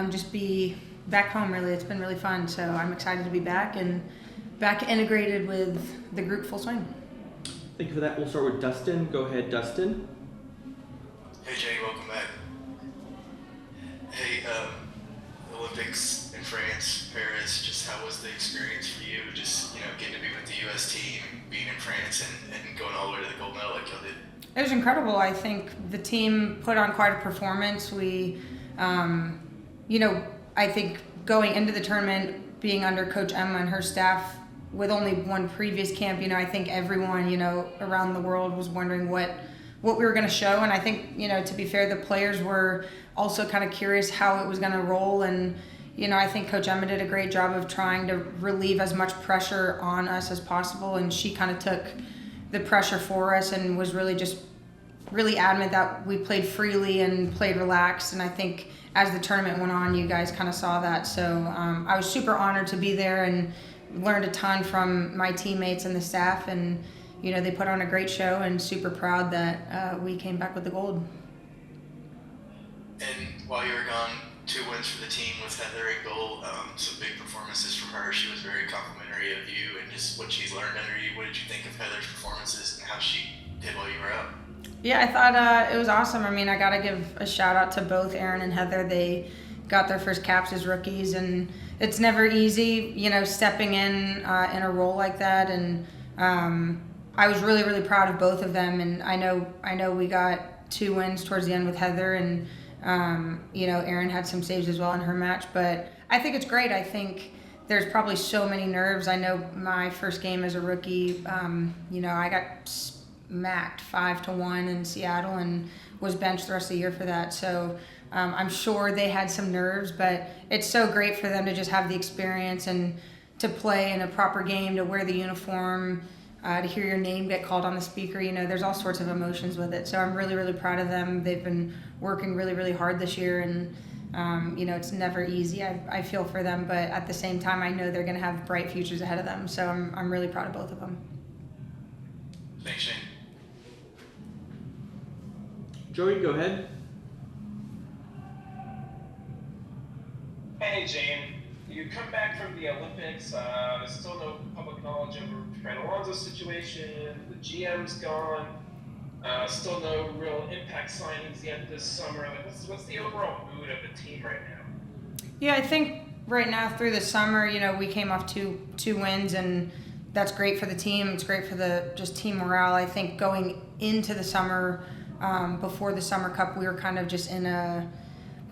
just be back home. Really, it's been really fun. So I'm excited to be back and back integrated with the group full swing. Thank you for that. We'll start with Dustin. Go ahead, Dustin. Hey Jay, welcome back. Hey, Olympics in France, Paris, just how was the experience for you? Just, getting to be with the U.S. team, being in France, and going all the way to the gold medal like y'all did. It was incredible. I think the team put on quite a performance. We, I think going into the tournament, being under Coach Emma and her staff with only one previous camp, I think everyone, around the world was wondering what we were going to show. And I think, to be fair, the players were also kind of curious how it was going to roll. And, I think Coach Emma did a great job of trying to relieve as much pressure on us as possible. And she kind of took the pressure for us and was really adamant that we played freely and played relaxed. And I think as the tournament went on, you guys kind of saw that. So I was super honored to be there and learned a ton from my teammates and the staff. And, they put on a great show, and super proud that we came back with the gold. And while you were gone, 2 wins for the team with Heather in goal, some big performances from her. She was very complimentary of you and just what she's learned under you. What did you think of Heather's performances and how she did while you were out? Yeah, I thought it was awesome. I mean, I got to give a shout out to both Erin and Heather. They got their first caps as rookies, and it's never easy, stepping in a role like that. And I was really, really proud of both of them. And I know we got 2 wins towards the end with Heather, and Erin had some saves as well in her match. But I think it's great. I think there's probably so many nerves. I know my first game as a rookie, I got smacked 5-1 in Seattle and was benched the rest of the year for that. So I'm sure they had some nerves, but it's so great for them to just have the experience and to play in a proper game, to wear the uniform, to hear your name get called on the speaker. There's all sorts of emotions with it. So I'm really, really proud of them. They've been working really, really hard this year, and it's never easy. I feel for them, but at the same time, I know they're going to have bright futures ahead of them. So I'm really proud of both of them. Thanks, Shane. Joey, go ahead. Hey, Jane. You come back from the Olympics, there's still no public knowledge over Fran Alonso's situation, the GM's gone, still no real impact signings yet this summer. Like, what's the overall mood of the team right now? Yeah, I think right now through the summer, we came off two wins, and that's great for the team. It's great for the just team morale. I think going into the summer, before the Summer Cup, we were kind of just in a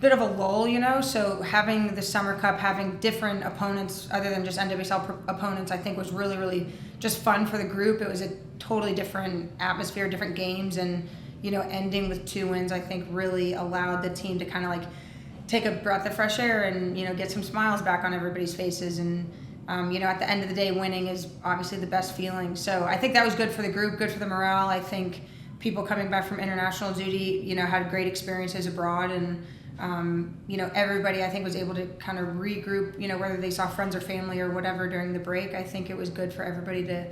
bit of a lull, so having the Summer Cup, having different opponents other than just NWSL opponents, I think was really, really just fun for the group. It was a totally different atmosphere, different games, and ending with 2 wins, I think really allowed the team to kind of like take a breath of fresh air and get some smiles back on everybody's faces. And at the end of the day, winning is obviously the best feeling. So I think that was good for the group, good for the morale. I think people coming back from international duty, had great experiences abroad, and everybody, I think, was able to kind of regroup, whether they saw friends or family or whatever during the break. I think it was good for everybody to,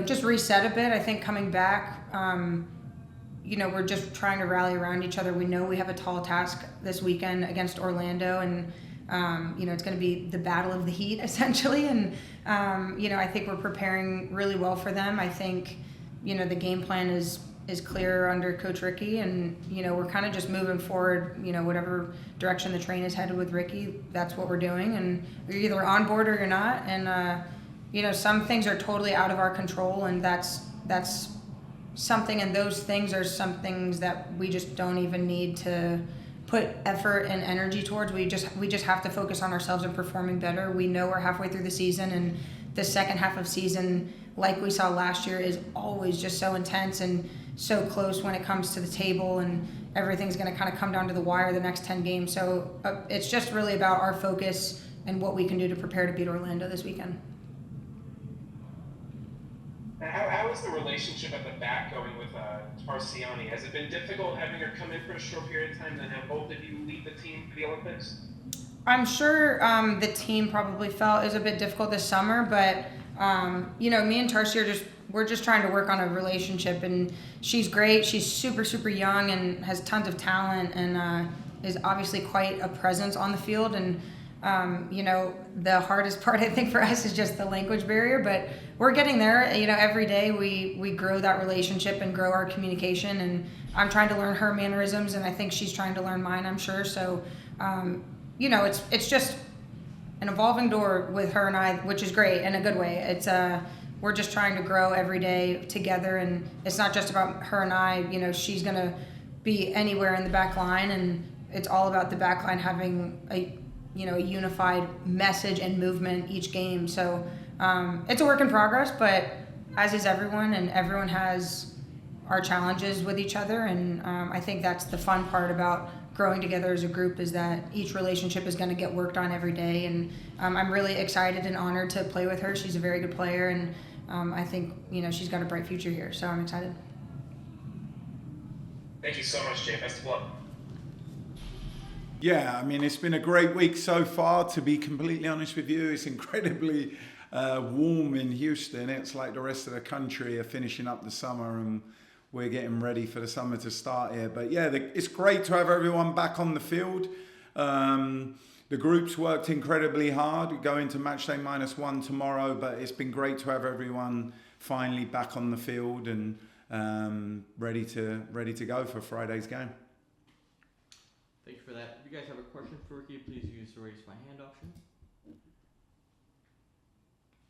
just reset a bit. I think coming back, we're just trying to rally around each other. We know we have a tall task this weekend against Orlando, and, it's going to be the battle of the heat, essentially. And, I think we're preparing really well for them. I think, the game plan is clear under Coach Ricky, and we're kind of just moving forward. Whatever direction the train is headed with Ricky, that's what we're doing, and you're either on board or you're not. And some things are totally out of our control, and that's something. And those things are some things that we just don't even need to put effort and energy towards. We just have to focus on ourselves and performing better. We know we're halfway through the season, and the second half of season, like we saw last year, is always just so intense and so close when it comes to the table, and everything's going to kind of come down to the wire the next 10 games. So it's just really about our focus and what we can do to prepare to beat Orlando this weekend. How is the relationship at the back going with Tarsiani? Has it been difficult having her come in for a short period of time and then have both of you lead the team for the Olympics? I'm sure the team probably felt it was a bit difficult this summer, but me and Tarsi we're just trying to work on a relationship, and she's great. She's super, super young and has tons of talent, and is obviously quite a presence on the field, and the hardest part I think for us is just the language barrier, but we're getting there. Every day we grow that relationship and grow our communication, and I'm trying to learn her mannerisms, and I think she's trying to learn mine, I'm sure. So, it's just an evolving door with her and I, which is great in a good way. It's we're just trying to grow every day together, and it's not just about her and I. She's gonna be anywhere in the back line, and it's all about the back line having a unified message and movement each game. So it's a work in progress, but as is everyone, and everyone has our challenges with each other, and I think that's the fun part about growing together as a group, is that each relationship is going to get worked on every day, and I'm really excited and honored to play with her. She's a very good player, and I think she's got a bright future here, so I'm excited. Thank you so much, Jay. Best of luck. Yeah, I mean, it's been a great week so far, to be completely honest with you. It's incredibly warm in Houston. It's like the rest of the country are finishing up the summer, and we're getting ready for the summer to start here. But yeah, it's great to have everyone back on the field. The group's worked incredibly hard. We go into match day -1 tomorrow, but it's been great to have everyone finally back on the field and ready to go for Friday's game. Thank you for that. If you guys have a question for Ricky, please use the raise my hand option.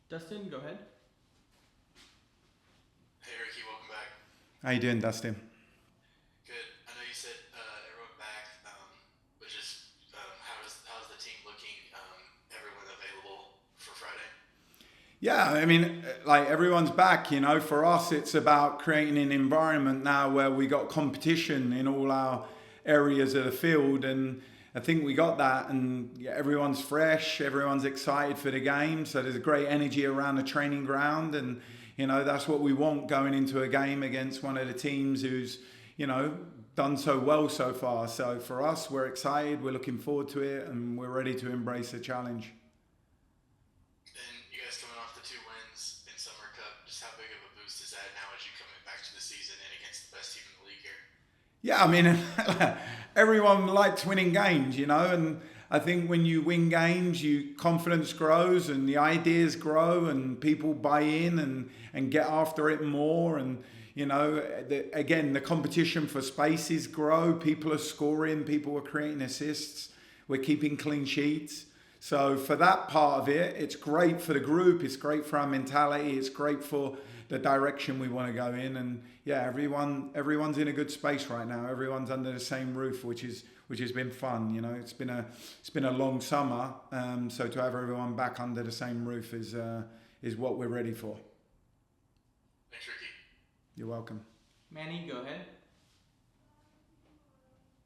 Dustin, go ahead. Hey Ricky, welcome back. How you doing, Dustin? Good. I know you said everyone back, but just how's the team looking? Everyone available for Friday? Yeah, I mean, like, everyone's back. For us, it's about creating an environment now where we got competition in all our areas of the field, and I think we got that, and everyone's fresh, everyone's excited for the game, so there's a great energy around the training ground, and that's what we want going into a game against one of the teams who's done so well so far. So for us, we're excited, we're looking forward to it, and we're ready to embrace the challenge. And you guys coming off the 2 wins in Summer Cup, just how big of a boost is that now as you come back to the season and against the best team in the league here? Yeah, I mean, everyone likes winning games, and I think when you win games, confidence grows and the ideas grow and people buy in and get after it more. And, again, the competition for spaces grow. People are scoring, people are creating assists. We're keeping clean sheets. So for that part of it, it's great for the group. It's great for our mentality. It's great for the direction we want to go in. And yeah, everyone's in a good space right now. Everyone's under the same roof, which has been fun. It's been a long summer, so to have everyone back under the same roof is what we're ready for. Thanks, Ricky. You're welcome. Manny, go ahead.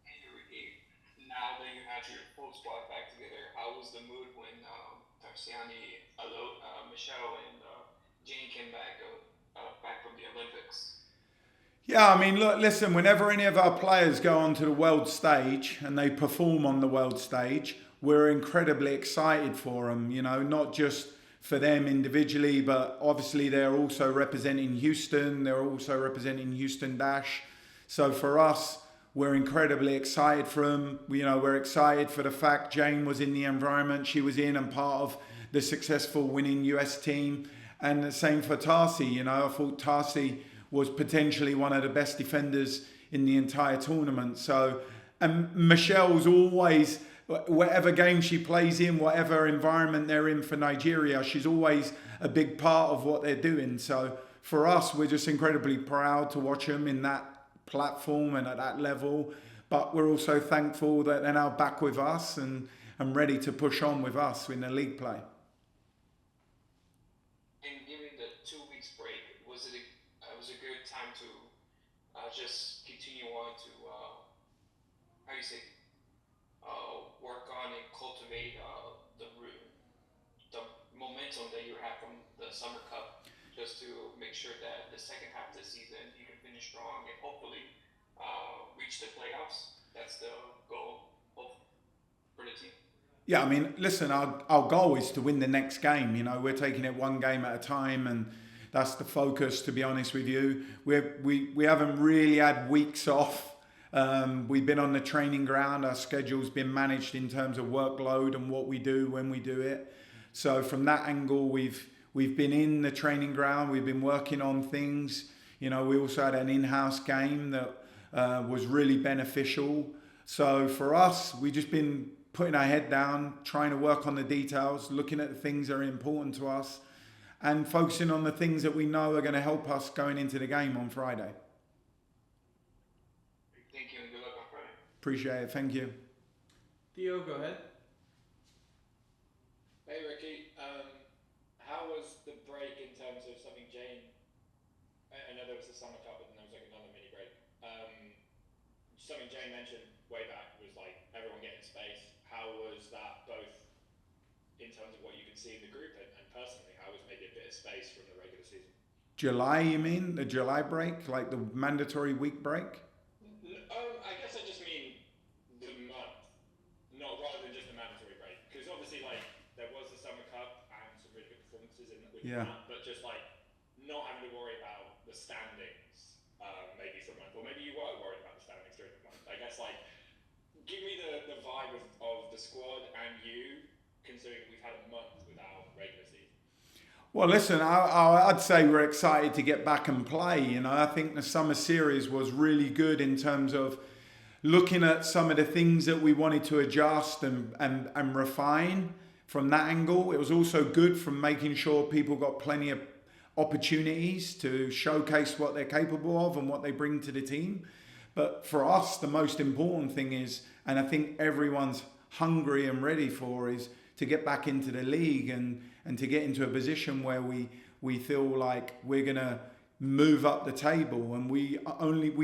Hey Ricky, now that you had your full squad back together, how was the mood when Tarsiani, Michelle, and Jane came back from the Olympics? Yeah, I mean, look, listen, whenever any of our players go onto the world stage and they perform on the world stage, we're incredibly excited for them, not just for them individually, but obviously they're also representing Houston, they're also representing Houston Dash. So for us, we're incredibly excited for them. We're excited for the fact Jane was in the environment she was in and part of the successful winning US team. And the same for Tarsi. I thought Tarsi was potentially one of the best defenders in the entire tournament. So, and Michelle's always, whatever game she plays in, whatever environment they're in for Nigeria, she's always a big part of what they're doing. So for us, we're just incredibly proud to watch them in that platform and at that level. But we're also thankful that they're now back with us and ready to push on with us in the league play. And given the 2 weeks break, was it a good time to just continue on to work on and cultivate the momentum that you had from the Summer Cup, just to make sure that the second half of the season you can finish strong and hopefully reach the playoffs? That's the goal for the team. Yeah, I mean, listen, our goal is to win the next game. We're taking it one game at a time, and that's the focus, to be honest with you. We haven't really had weeks off We've been on the training ground. Our schedule's been managed in terms of workload and what we do when we do it. So from that angle, we've been in the training ground. We've been working on things. We also had an in-house game that was really beneficial. So for us, we've just been putting our head down, trying to work on the details, looking at the things that are important to us, and focusing on the things that we know are going to help us going into the game on Friday. Thank you, and good luck on Friday. Appreciate it. Thank you. Theo, go ahead. Hey Ricky, how was the break in terms of something Jane? I know there was the Summer Cup, but then there was like another mini break. Something Jane mentioned way back was like everyone getting space. How was that both in terms of what you could see in the group and personally? How was maybe a bit of space from the regular season? July, you mean? The July break? Like the mandatory week break? I guess I just mean the month, not rather than just the mandatory break. Because obviously, like, there was the Summer Cup and some really good performances with that, but just like not having to worry about the standings, maybe for a month, or maybe you were worried about the standings during the month. I guess like, give me the vibe of the squad and you, considering we've had a month without regular season. Well, listen, I'd say we're excited to get back and play. I think the summer series was really good in terms of looking at some of the things that we wanted to adjust and refine from that angle. It was also good from making sure people got plenty of opportunities to showcase what they're capable of and what they bring to the team. But for us, the most important thing is, and I think everyone's hungry and ready for, is to get back into the league and to get into a position where we feel like we're going to move up the table. And we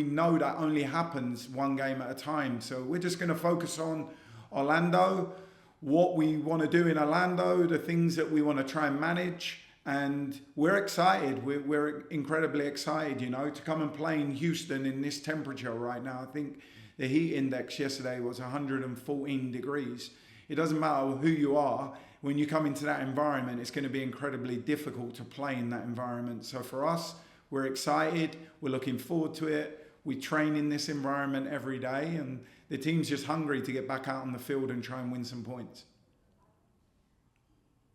know that only happens one game at a time. So we're just going to focus on Orlando, what we want to do in Orlando, the things that we want to try and manage. And we're excited. We're incredibly excited, to come and play in Houston in this temperature right now. I think the heat index yesterday was 114 degrees. It doesn't matter who you are. When you come into that environment, it's going to be incredibly difficult to play in that environment. So for us, we're excited. We're looking forward to it. We train in this environment every day, and the team's just hungry to get back out on the field and try and win some points.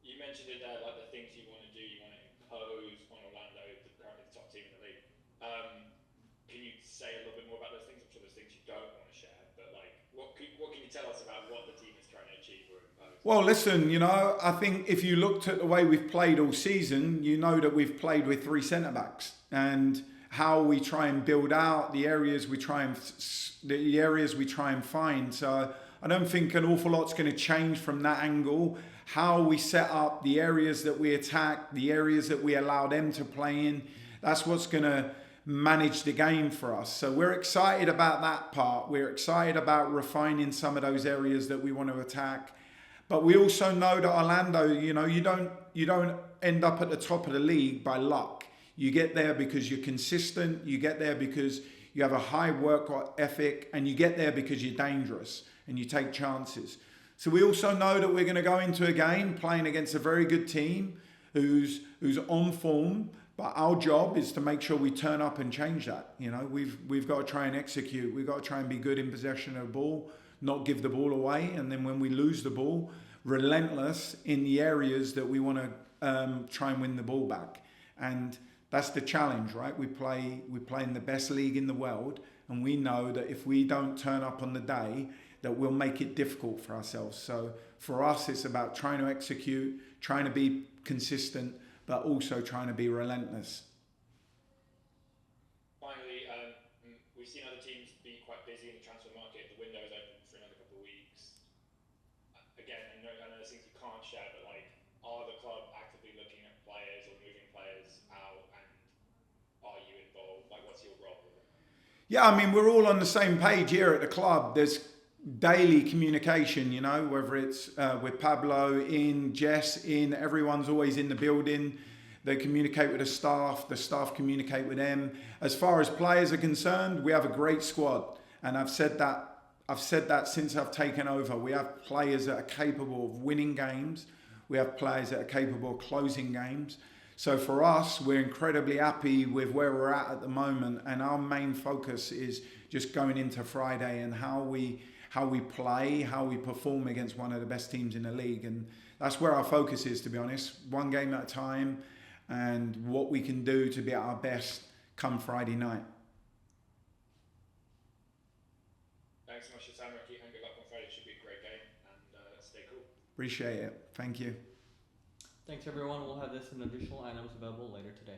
You mentioned it there, like the things you want to do, you want to impose on Orlando, currently the top team in the league. Can you say a little bit more about those things? I'm sure there's things you don't want to share, but like, what can you tell us about what the team is trying to achieve or impose? Well, listen, I think if you looked at the way we've played all season, you know that we've played with 3 centre-backs, and how we try and build out the areas we try and find. So I don't think an awful lot's going to change from that angle. How we set up the areas that we attack, the areas that we allow them to play in, that's what's going to manage the game for us. So we're excited about that part. We're excited about refining some of those areas that we want to attack. But we also know that Orlando, you don't end up at the top of the league by luck. You get there because you're consistent. You get there because you have a high work ethic, and you get there because you're dangerous and you take chances. So we also know that we're going to go into a game playing against a very good team who's on form. But our job is to make sure we turn up and change that. We've got to try and execute. We've got to try and be good in possession of the ball, not give the ball away. And then when we lose the ball, relentless in the areas that we want to try and win the ball back. And that's the challenge, right? We play in the best league in the world, and we know that if we don't turn up on the day, that we'll make it difficult for ourselves. So for us, it's about trying to execute, trying to be consistent, but also trying to be relentless. Finally, we've seen other teams be quite busy in the transfer market. The window is open for another couple of weeks. Again, I know there's things you can't share, but like, are the club actively looking at players or moving players out, and are you involved? Like, what's your role? Yeah, I mean, we're all on the same page here at the club. There's daily communication, whether it's with Pablo, Jess, everyone's always in the building. They communicate with the staff communicate with them. As far as players are concerned, we have a great squad. And I've said that since I've taken over. We have players that are capable of winning games. We have players that are capable of closing games. So for us, we're incredibly happy with where we're at the moment. And our main focus is just going into Friday and how we play, how we perform against one of the best teams in the league. And that's where our focus is, to be honest. One game at a time, and what we can do to be at our best come Friday night. Thanks so much for your time, Ricky, and good luck on Friday. It should be a great game, and stay cool. Appreciate it. Thank you. Thanks everyone. We'll have this and additional items available later today.